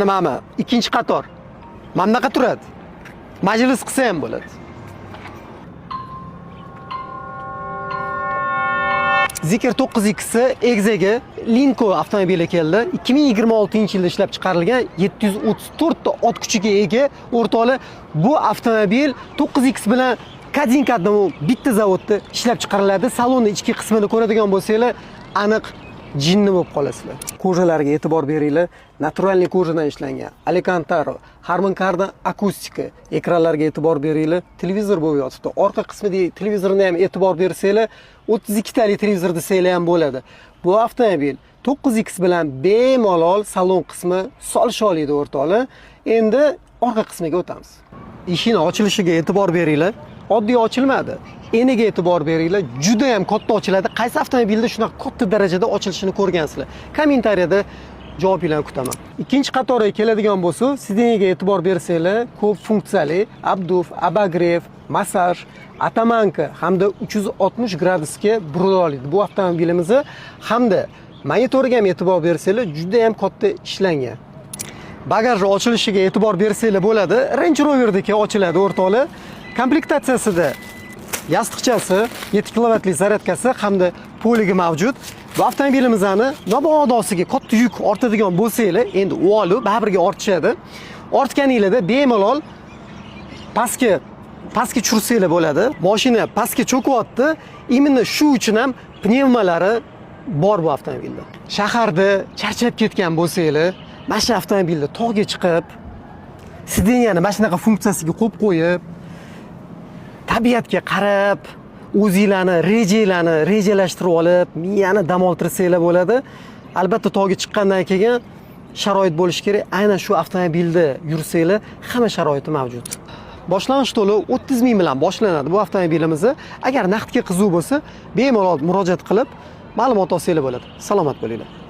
Mana ikkinchi qator. Mana bunaqa turadi. Majlis qilsa ham bo'ladi. Zikr 9X egzagi Linko avtomobili keldi. 2026-yilda ishlab chiqarilgan 734 ta ot kuchiga ega o'rtoqli. Bu avtomobil 9X bilan Kadinkada bitta zavodda ishlab chiqariladi. Salonni ichki qismini ko'radigan bo'lsanglar, aniq jinni bo'lib qolasizlar. Ko'jalarga e'tibor beringlar. Naturalniy ko'jadan ishlangan Alcantara, Harman Kardon akustika. Ekranlarga e'tibor beringlar. Televizor bo'lib yotibdi. Orqa qismidagi televizorni ham e'tibor bersanglar, 32 tali televizor desanglar ham bo'ladi. Bu avtomobil 9X bilan bemalol salon qismi solish oladi o'rtoqlar. Endi orqa qismiga o'tamiz. Eshikning ochilishiga e'tibor beringlar. Oddiy ochilmadi. Eniga e'tibor beringlar, juda ham katta ochiladi. Qaysi avtomobilda shunaqa katta darajada ochilishini ko'rgansizlar? Kommentariyada javobinglarni kutaman. Ikkinchi qatorga keladigan bo'lsa, sideniyaga e'tibor bersanglar, ko'p funksiyali abduf, abagrev, massaj, atamanka hamda 360 gradusga burila oladi. Bu avtomobilimizni hamda monitoriga ham e'tibor bersanglar, juda ham katta ishlangan. Bagajni ochilishiga e'tibor bersanglar bo'ladi. Range Roverdagi ochiladi o'rtoqlar. Komplektatsiyasida yostiqchasi, 7 kilovatlik zaryadkasi hamda poligi mavjud. Bu avtomobilimizni mabodosiga katta yuk ortadigan bo'lsanglar, endi u olib baribirga ortishadi. Ortganingizda bemalol pastga tushrsanglar bo'ladi. Mashina pastga cho'kyapti. Imенно shu uchun ham pnevmalari bor bu avtomobilda. Shaharda charchab ketgan bo'lsanglar, mana shu avtomobilda tog'ga chiqib, sideniyani mana shunaqa funksiyasiga qo'yib qo'yib, tabiatga qarab, o'zingizlarni rejalashtirib olib, miyani dam oltirsanglar bo'ladi. Albatta tog'ga chiqqandan keyin sharoit bo'lishi kerak. Aynan shu avtomobilda yursanglar, hamma sharoiti mavjud. Boshlang'ich to'lov 30 ming bilan boshlanadi bu avtomobilimizni. Agar naqdga qiziq bo'lsa, bemalol murojaat qilib, ma'lumot olsanglar bo'ladi. Salomat bo'linglar.